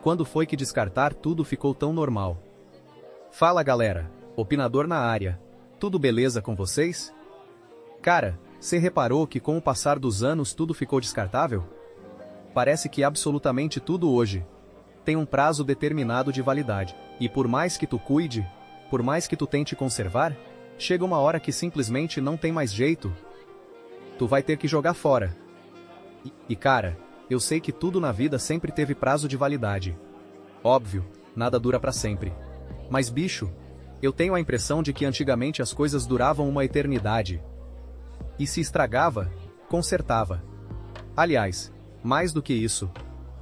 Quando foi que descartar tudo ficou tão normal? Fala galera, opinador na área. Tudo beleza com vocês? Cara, você reparou que com o passar dos anos tudo ficou descartável? Parece que absolutamente tudo hoje tem um prazo determinado de validade. E por mais que tu cuide, por mais que tu tente conservar, chega uma hora que simplesmente não tem mais jeito. Tu vai ter que jogar fora. E cara, eu sei que tudo na vida sempre teve prazo de validade. Óbvio, nada dura pra sempre. Mas bicho, eu tenho a impressão de que antigamente as coisas duravam uma eternidade. E se estragava, consertava. Aliás, mais do que isso,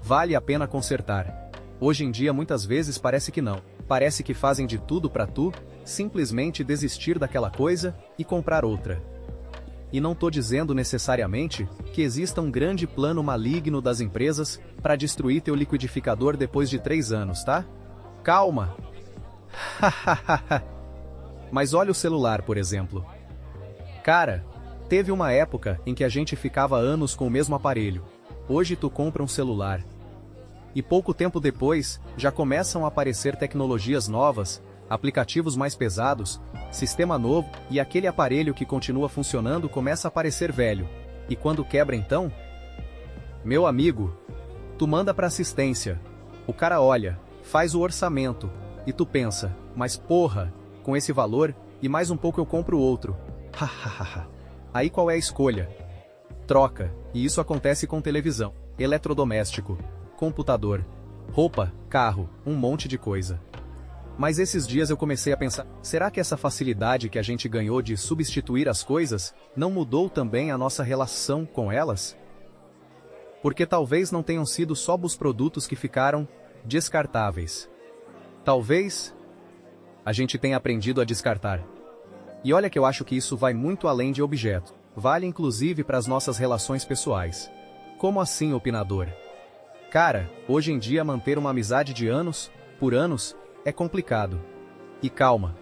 vale a pena consertar. Hoje em dia muitas vezes parece que não. Parece que fazem de tudo pra tu simplesmente desistir daquela coisa e comprar outra. E não tô dizendo necessariamente que exista um grande plano maligno das empresas para destruir teu liquidificador depois de 3 anos, tá? Calma! Mas olha o celular, por exemplo. Cara, teve uma época em que a gente ficava anos com o mesmo aparelho. Hoje tu compra um celular. E pouco tempo depois, já começam a aparecer tecnologias novas, aplicativos mais pesados, sistema novo, e aquele aparelho que continua funcionando começa a parecer velho. E quando quebra então? Meu amigo, tu manda para assistência. O cara olha, faz o orçamento, e tu pensa, mas porra, com esse valor, e mais um pouco eu compro outro. Hahaha. Aí qual é a escolha? Troca, e isso acontece com televisão, eletrodoméstico, computador, roupa, carro, um monte de coisa. Mas esses dias eu comecei a pensar, será que essa facilidade que a gente ganhou de substituir as coisas, não mudou também a nossa relação com elas? Porque talvez não tenham sido só os produtos que ficaram descartáveis. Talvez a gente tenha aprendido a descartar. E olha que eu acho que isso vai muito além de objeto. Vale inclusive para as nossas relações pessoais. Como assim, opinador? Cara, hoje em dia manter uma amizade de anos, por anos, é complicado. E calma.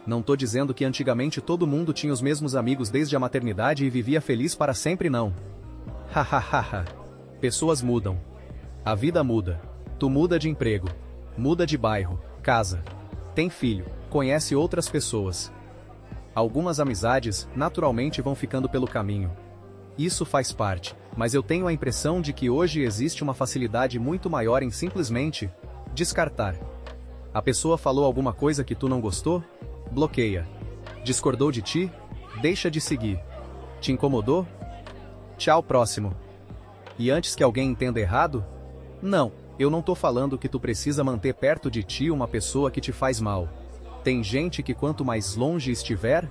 Não tô dizendo que antigamente todo mundo tinha os mesmos amigos desde a maternidade e vivia feliz para sempre não. Hahaha. Pessoas mudam. A vida muda. Tu muda de emprego. Muda de bairro, casa. Tem filho, conhece outras pessoas. Algumas amizades, naturalmente vão ficando pelo caminho. Isso faz parte, mas eu tenho a impressão de que hoje existe uma facilidade muito maior em simplesmente descartar. A pessoa falou alguma coisa que tu não gostou? Bloqueia. Discordou de ti? Deixa de seguir. Te incomodou? Tchau, próximo. E antes que alguém entenda errado? Não, eu não tô falando que tu precisa manter perto de ti uma pessoa que te faz mal. Tem gente que quanto mais longe estiver,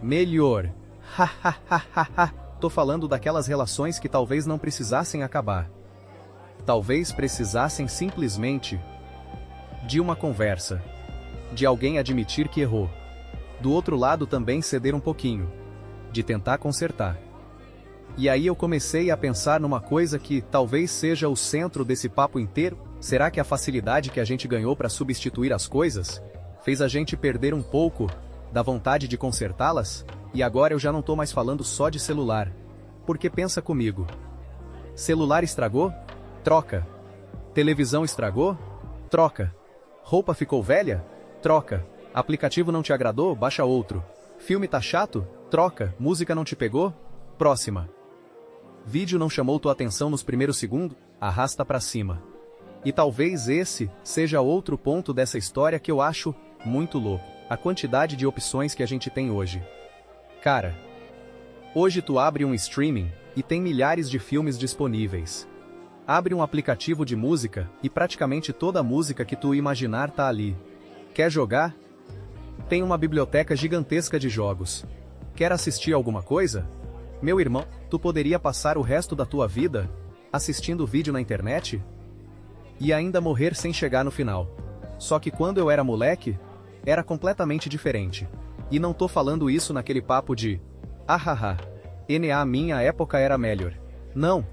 melhor. Hahaha. Tô falando daquelas relações que talvez não precisassem acabar. Talvez precisassem simplesmente de uma conversa. De alguém admitir que errou. Do outro lado também ceder um pouquinho. De tentar consertar. E aí eu comecei a pensar numa coisa que talvez seja o centro desse papo inteiro. Será que a facilidade que a gente ganhou para substituir as coisas fez a gente perder um pouco da vontade de consertá-las? E agora eu já não tô mais falando só de celular. Porque pensa comigo. Celular estragou? Troca. Televisão estragou? Troca. Roupa ficou velha? Troca. Aplicativo não te agradou? Baixa outro. Filme tá chato? Troca. Música não te pegou? Próxima. Vídeo não chamou tua atenção nos primeiros segundos? Arrasta pra cima. E talvez esse seja outro ponto dessa história que eu acho muito louco. A quantidade de opções que a gente tem hoje. Cara, hoje tu abre um streaming e tem milhares de filmes disponíveis. Abre um aplicativo de música e praticamente toda a música que tu imaginar tá ali. Quer jogar? Tem uma biblioteca gigantesca de jogos. Quer assistir alguma coisa? Meu irmão, tu poderia passar o resto da tua vida assistindo vídeo na internet? E ainda morrer sem chegar no final. Só que quando eu era moleque, era completamente diferente. E não tô falando isso naquele papo de ahaha, na minha época era melhor. Não.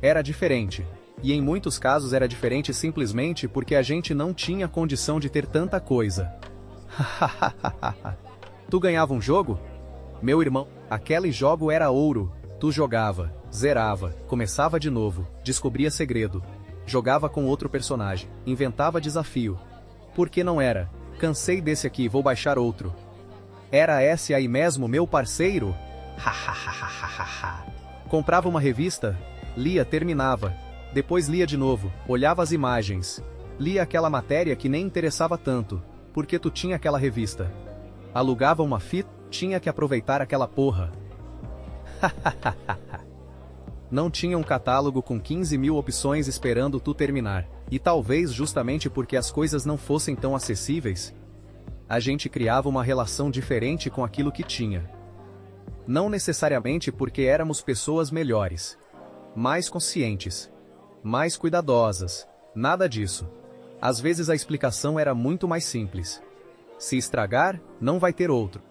Era diferente. E em muitos casos era diferente simplesmente porque a gente não tinha condição de ter tanta coisa. Tu ganhava um jogo? Meu irmão, aquele jogo era ouro. Tu jogava, zerava, começava de novo, descobria segredo. jogava com outro personagem, inventava desafio. Por que não era? Cansei desse aqui, vou baixar outro. Era esse aí mesmo, meu parceiro? Hahaha. Comprava uma revista, lia, terminava. Depois lia de novo, olhava as imagens. Lia aquela matéria que nem interessava tanto, porque tu tinha aquela revista. Alugava uma fita, tinha que aproveitar aquela porra. Não tinha um catálogo com 15 mil opções esperando tu terminar. E talvez justamente porque as coisas não fossem tão acessíveis, a gente criava uma relação diferente com aquilo que tinha. Não necessariamente porque éramos pessoas melhores, mais conscientes, mais cuidadosas, nada disso. Às vezes a explicação era muito mais simples. Se estragar, não vai ter outro.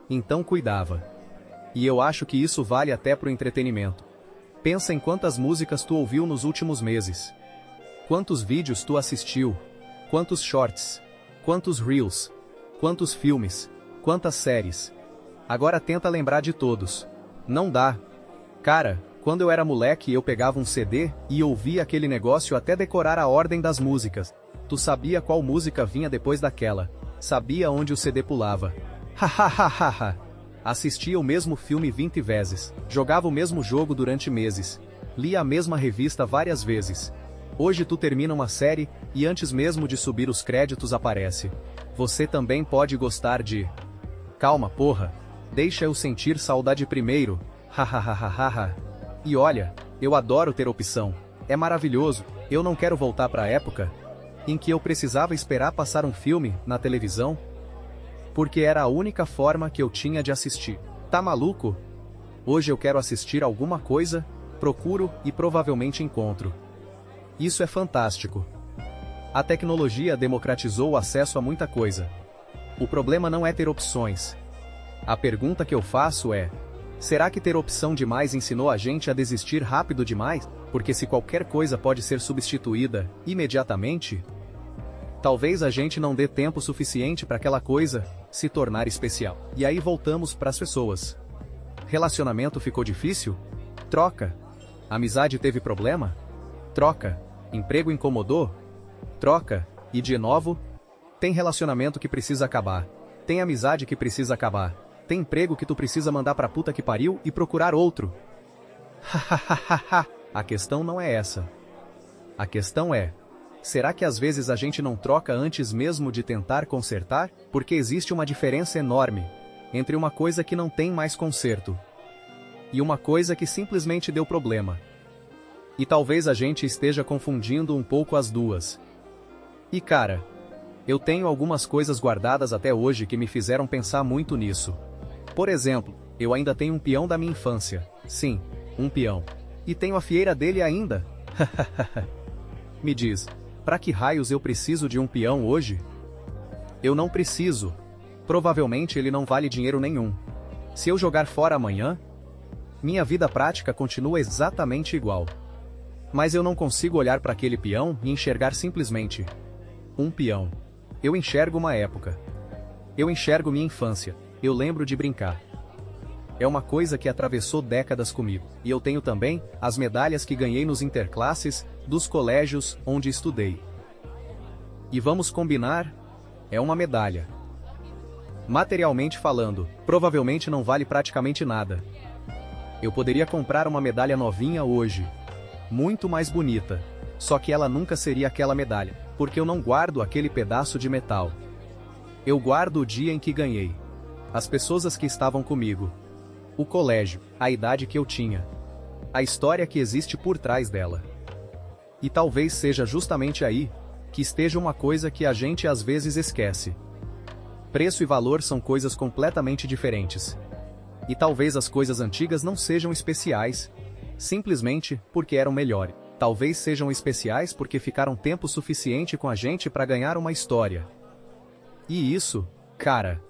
Então cuidava. E eu acho que isso vale até pro entretenimento. Pensa em quantas músicas tu ouviu nos últimos meses. Quantos vídeos tu assistiu. Quantos shorts. Quantos reels. Quantos filmes. Quantas séries. Agora tenta lembrar de todos. Não dá. Cara, quando eu era moleque eu pegava um CD e ouvia aquele negócio até decorar a ordem das músicas. Tu sabia qual música vinha depois daquela. Sabia onde o CD pulava. Hahaha. Assistia o mesmo filme 20 vezes. Jogava o mesmo jogo durante meses. Lia a mesma revista várias vezes. Hoje tu termina uma série e antes mesmo de subir os créditos aparece. Você também pode gostar de... Calma, porra. Deixa eu sentir saudade primeiro. Hahaha. E olha, eu adoro ter opção. É maravilhoso. Eu não quero voltar para a época em que eu precisava esperar passar um filme na televisão, porque era a única forma que eu tinha de assistir. Tá maluco? Hoje eu quero assistir alguma coisa, procuro e provavelmente encontro. Isso é fantástico. A tecnologia democratizou o acesso a muita coisa. O problema não é ter opções. A pergunta que eu faço é: será que ter opção demais ensinou a gente a desistir rápido demais? Porque se qualquer coisa pode ser substituída imediatamente, talvez a gente não dê tempo suficiente para aquela coisa se tornar especial. E aí voltamos para as pessoas. Relacionamento ficou difícil? Troca. Amizade teve problema? Troca. Emprego incomodou? Troca. E de novo? Tem relacionamento que precisa acabar. Tem amizade que precisa acabar. Tem emprego que tu precisa mandar pra puta que pariu e procurar outro. A questão não é essa. A questão é: será que às vezes a gente não troca antes mesmo de tentar consertar? Porque existe uma diferença enorme entre uma coisa que não tem mais conserto e uma coisa que simplesmente deu problema. E talvez a gente esteja confundindo um pouco as duas. E cara, eu tenho algumas coisas guardadas até hoje que me fizeram pensar muito nisso. Por exemplo, eu ainda tenho um peão da minha infância. Sim, um peão. E tenho a fieira dele ainda. Me diz, pra que raios eu preciso de um peão hoje? Eu não preciso. Provavelmente ele não vale dinheiro nenhum. Se eu jogar fora amanhã, minha vida prática continua exatamente igual. Mas eu não consigo olhar para aquele peão e enxergar simplesmente um peão. Eu enxergo uma época. Eu enxergo minha infância. Eu lembro de brincar. É uma coisa que atravessou décadas comigo. E eu tenho também as medalhas que ganhei nos interclasses dos colégios onde estudei. E vamos combinar, é uma medalha. Materialmente falando, provavelmente não vale praticamente nada. Eu poderia comprar uma medalha novinha hoje, muito mais bonita, só que ela nunca seria aquela medalha, porque eu não guardo aquele pedaço de metal. Eu guardo o dia em que ganhei, as pessoas que estavam comigo, o colégio, a idade que eu tinha, a história que existe por trás dela. E talvez seja justamente aí que esteja uma coisa que a gente às vezes esquece. Preço e valor são coisas completamente diferentes. E talvez as coisas antigas não sejam especiais, simplesmente porque eram melhores. Talvez sejam especiais porque ficaram tempo suficiente com a gente para ganhar uma história. E isso, cara,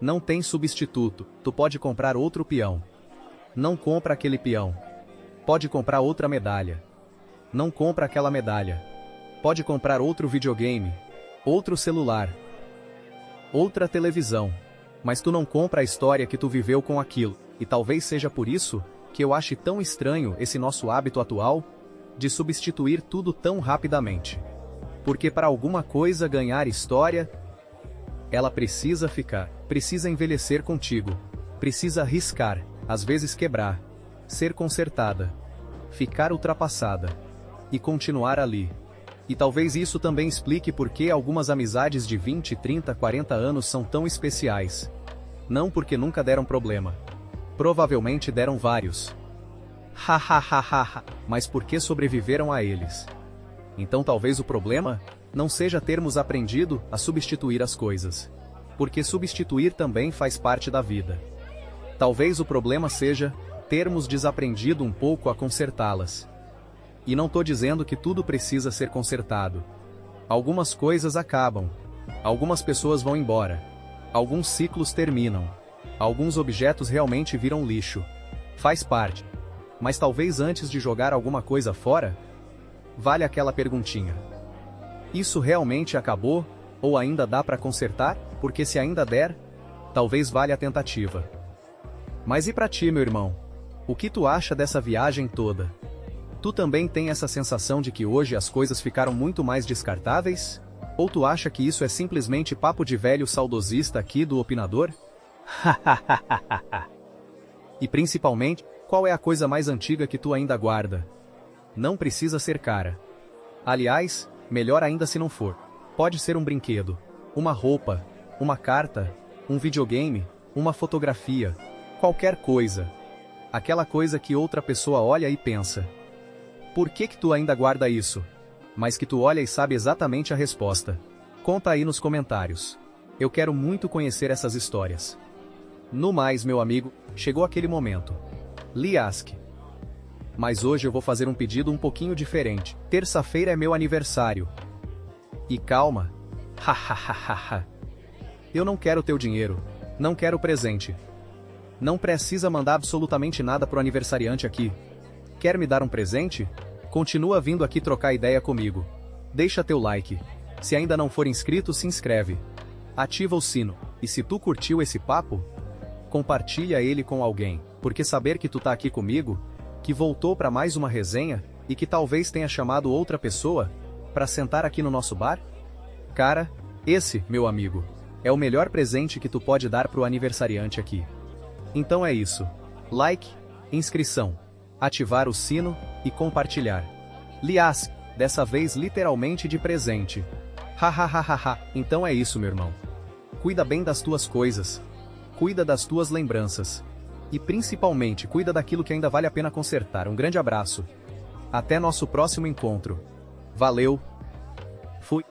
não tem substituto. Tu pode comprar outro peão. Não compra aquele peão. Pode comprar outra medalha. Não compra aquela medalha. Pode comprar outro videogame, outro celular, outra televisão. Mas tu não compra a história que tu viveu com aquilo. E talvez seja por isso que eu ache tão estranho esse nosso hábito atual de substituir tudo tão rapidamente. Porque para alguma coisa ganhar história, ela precisa ficar, precisa envelhecer contigo, precisa arriscar, às vezes quebrar, ser consertada, ficar ultrapassada e continuar ali. E talvez isso também explique por que algumas amizades de 20, 30, 40 anos são tão especiais. Não porque nunca deram problema. Provavelmente deram vários. Hahaha, mas porque sobreviveram a eles. Então talvez o problema não seja termos aprendido a substituir as coisas. Porque substituir também faz parte da vida. Talvez o problema seja termos desaprendido um pouco a consertá-las. E não tô dizendo que tudo precisa ser consertado. Algumas coisas acabam. Algumas pessoas vão embora. Alguns ciclos terminam. Alguns objetos realmente viram lixo. Faz parte. Mas talvez antes de jogar alguma coisa fora, vale aquela perguntinha. Isso realmente acabou? Ou ainda dá para consertar? Porque se ainda der, talvez valha a tentativa. Mas e pra ti, meu irmão? O que tu acha dessa viagem toda? Tu também tem essa sensação de que hoje as coisas ficaram muito mais descartáveis? Ou tu acha que isso é simplesmente papo de velho saudosista aqui do Opinador? E principalmente, qual é a coisa mais antiga que tu ainda guarda? Não precisa ser cara. Aliás, melhor ainda se não for. Pode ser um brinquedo, uma roupa, uma carta, um videogame, uma fotografia, qualquer coisa. Aquela coisa que outra pessoa olha e pensa: por que tu ainda guarda isso? Mas que tu olha e sabe exatamente a resposta. Conta aí nos comentários. Eu quero muito conhecer essas histórias. No mais, meu amigo, chegou aquele momento. Liask. Mas hoje eu vou fazer um pedido um pouquinho diferente. Terça-feira é meu aniversário. E calma. Hahaha. Eu não quero teu dinheiro. Não quero presente. Não precisa mandar absolutamente nada pro aniversariante aqui. Quer me dar um presente? Continua vindo aqui trocar ideia comigo. Deixa teu like. Se ainda não for inscrito, se inscreve. Ativa o sino. E se tu curtiu esse papo, compartilha ele com alguém. Porque saber que tu tá aqui comigo, que voltou para mais uma resenha, e que talvez tenha chamado outra pessoa para sentar aqui no nosso bar? Cara, esse, meu amigo, é o melhor presente que tu pode dar pro aniversariante aqui. Então é isso. Like, inscrição, ativar o sino e compartilhar. Liask, dessa vez literalmente de presente. Hahaha. Então é isso, meu irmão. Cuida bem das tuas coisas. Cuida das tuas lembranças. E principalmente, cuida daquilo que ainda vale a pena consertar. Um grande abraço. Até nosso próximo encontro. Valeu. Fui.